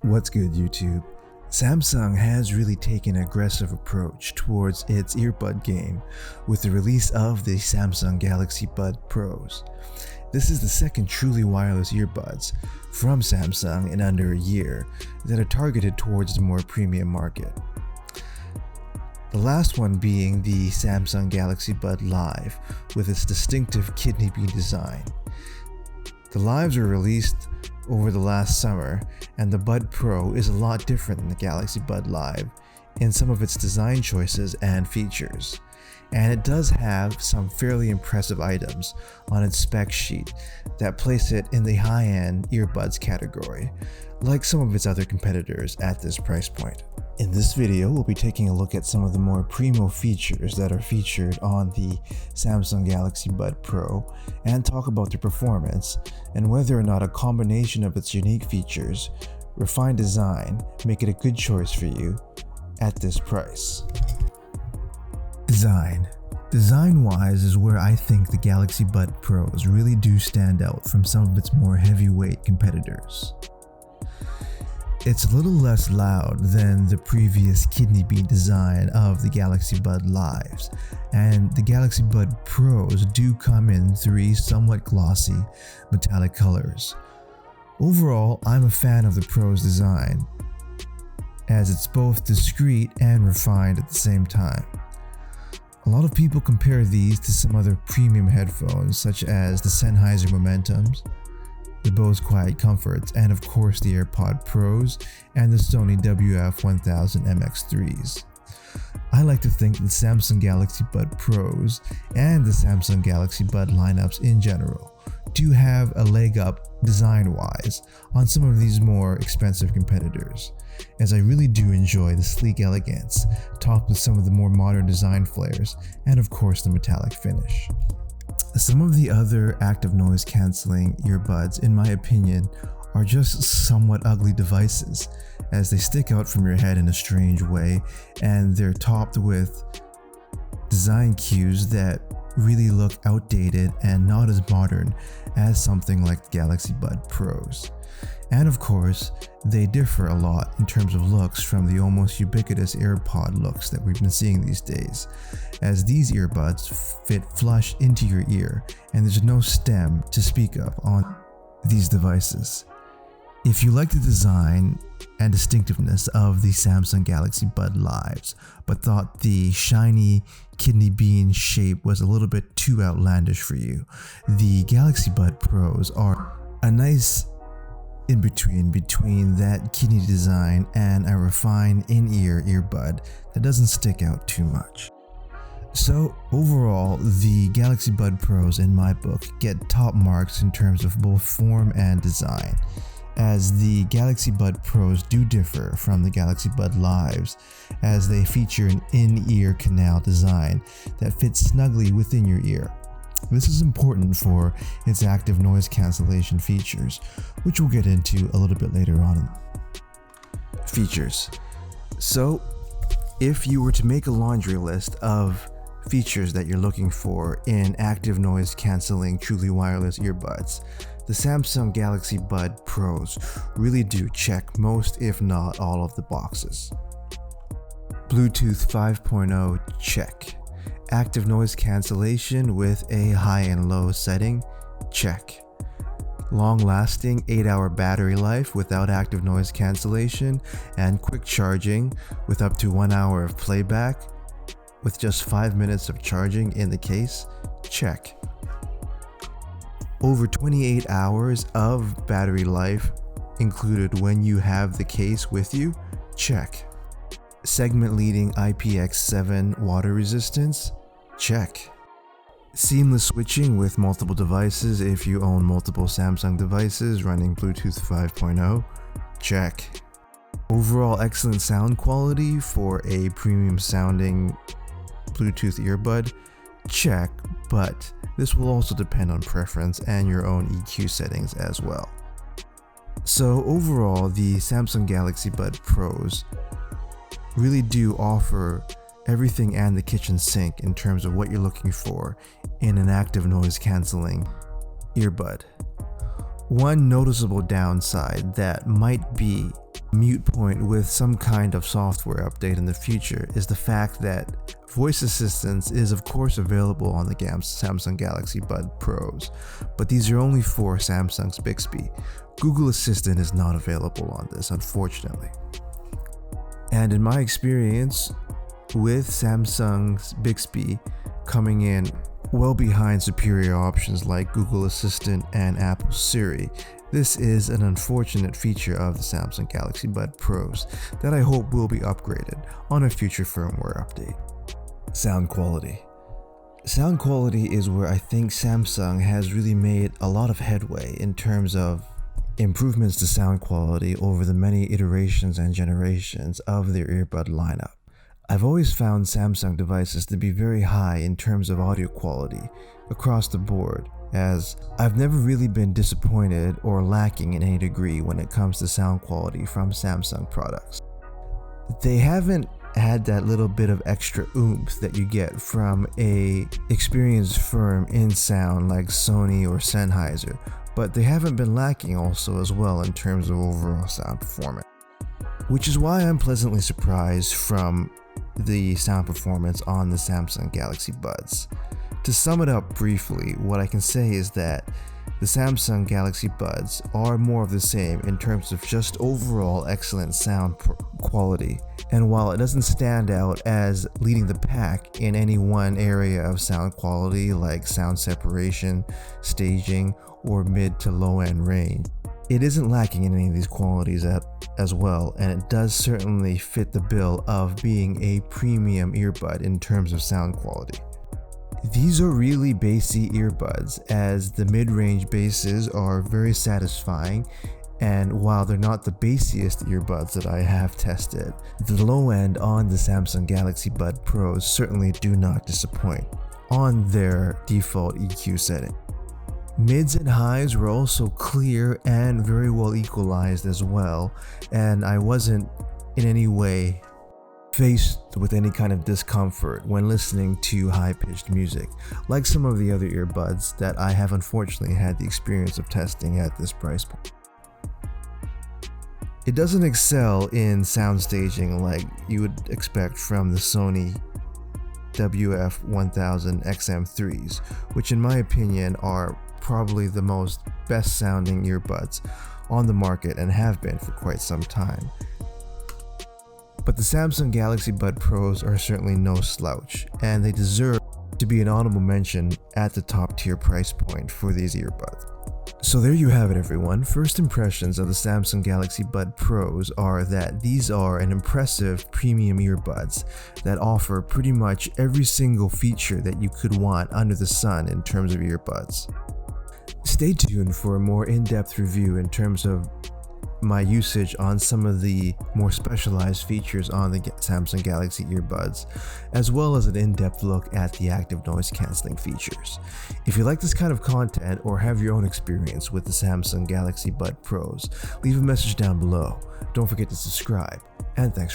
What's good, YouTube? Samsung has really taken an aggressive approach towards its earbud game with the release of the Samsung Galaxy Bud Pros. This is the second truly wireless earbuds from Samsung in under a year that are targeted towards the more premium market. The last one being the Samsung Galaxy Bud Live with its distinctive kidney bean design. The Lives were released over the last summer, and the Bud Pro is a lot different than the Galaxy Bud Live in some of its design choices and features. And it does have some fairly impressive items on its spec sheet that place it in the high-end earbuds category, like some of its other competitors at this price point. In this video, we'll be taking a look at some of the more primo features that are featured on the Samsung Galaxy Bud Pro and talk about their performance and whether or not a combination of its unique features, refined design, make it a good choice for you at this price. Design-wise is where I think the Galaxy Bud Pros really do stand out from some of its more heavyweight competitors. It's a little less loud than the previous kidney bean design of the Galaxy Bud Lives, and the Galaxy Bud Pros do come in three somewhat glossy metallic colors. Overall, I'm a fan of the Pros design, as it's both discreet and refined at the same time. A lot of people compare these to some other premium headphones such as the Sennheiser Momentums, the Bose Quiet Comforts, and of course the AirPod Pros and the Sony WF-1000 MX3s. I like to think the Samsung Galaxy Bud Pros and the Samsung Galaxy Bud lineups in general do have a leg up design-wise on some of these more expensive competitors, as I really do enjoy the sleek elegance topped with some of the more modern design flares and of course the metallic finish. Some of the other active noise cancelling earbuds, in my opinion, are just somewhat ugly devices, as they stick out from your head in a strange way, and they're topped with design cues that really look outdated and not as modern as something like the Galaxy Bud Pros. And of course, they differ a lot in terms of looks from the almost ubiquitous AirPod looks that we've been seeing these days, as these earbuds fit flush into your ear and there's no stem to speak of on these devices. If you like the design and distinctiveness of the Samsung Galaxy Bud Lives, but thought the shiny kidney bean shape was a little bit too outlandish for you, the Galaxy Bud Pros are a nice in between that kidney design and a refined in-ear earbud that doesn't stick out too much. So overall, the Galaxy Bud Pros in my book get top marks in terms of both form and design, as the Galaxy Bud Pros do differ from the Galaxy Bud Lives, as they feature an in-ear canal design that fits snugly within your ear. This is important for its active noise cancellation features, which we'll get into a little bit later on. Features. So, if you were to make a laundry list of features that you're looking for in active noise cancelling truly wireless earbuds, the Samsung Galaxy Bud Pros really do check most, if not all, of the boxes. Bluetooth 5.0 check. Active noise cancellation with a high and low setting, check. Long-lasting 8-hour battery life without active noise cancellation and quick charging with up to 1 hour of playback with just 5 minutes of charging in the case, check. Over 28 hours of battery life included when you have the case with you, check. Segment leading IPX7 water resistance, check. Seamless switching with multiple devices if you own multiple Samsung devices running Bluetooth 5.0, check. Overall excellent sound quality for a premium sounding Bluetooth earbud, check, but this will also depend on preference and your own EQ settings as well. So overall, the Samsung Galaxy Bud Pros really do offer everything and the kitchen sink in terms of what you're looking for in an active noise cancelling earbud. One noticeable downside that might be mute point with some kind of software update in the future is the fact that voice assistance is of course available on the Samsung Galaxy Buds Pros, but these are only for Samsung's Bixby. Google Assistant is not available on this, unfortunately. And in my experience, with Samsung's Bixby coming in well behind superior options like Google Assistant and Apple Siri, this is an unfortunate feature of the Samsung Galaxy Buds Pros that I hope will be upgraded on a future firmware update. Sound quality. Sound quality is where I think Samsung has really made a lot of headway in terms of improvements to sound quality over the many iterations and generations of their earbud lineup. I've always found Samsung devices to be very high in terms of audio quality across the board, as I've never really been disappointed or lacking in any degree when it comes to sound quality from Samsung products. They haven't had that little bit of extra oomph that you get from a experienced firm in sound like Sony or Sennheiser, but they haven't been lacking also as well in terms of overall sound performance, which is why I'm pleasantly surprised from the sound performance on the Samsung Galaxy Buds. To sum it up briefly, what I can say is that the Samsung Galaxy Buds are more of the same in terms of just overall excellent sound quality, and while it doesn't stand out as leading the pack in any one area of sound quality like sound separation, staging, or mid to low end range, it isn't lacking in any of these qualities as well, and it does certainly fit the bill of being a premium earbud in terms of sound quality. These are really bassy earbuds, as the mid-range basses are very satisfying, and while they're not the bassiest earbuds that I have tested, the low end on the Samsung Galaxy Buds Pros certainly do not disappoint on their default EQ setting. Mids and highs were also clear and very well equalized as well, and I wasn't in any way faced with any kind of discomfort when listening to high-pitched music, like some of the other earbuds that I have unfortunately had the experience of testing at this price point. It doesn't excel in sound staging like you would expect from the Sony WF-1000 XM3s, which in my opinion are probably the most best sounding earbuds on the market and have been for quite some time. But the Samsung Galaxy Buds Pros are certainly no slouch, and they deserve to be an honorable mention at the top tier price point for these earbuds. So there you have it, everyone. First impressions of the Samsung Galaxy Buds Pros are that these are an impressive premium earbuds that offer pretty much every single feature that you could want under the sun in terms of earbuds. Stay tuned for a more in-depth review in terms of my usage on some of the more specialized features on the Samsung Galaxy earbuds, as well as an in-depth look at the active noise cancelling features. If you like this kind of content or have your own experience with the Samsung Galaxy Buds Pros, leave a message down below. Don't forget to subscribe, and thanks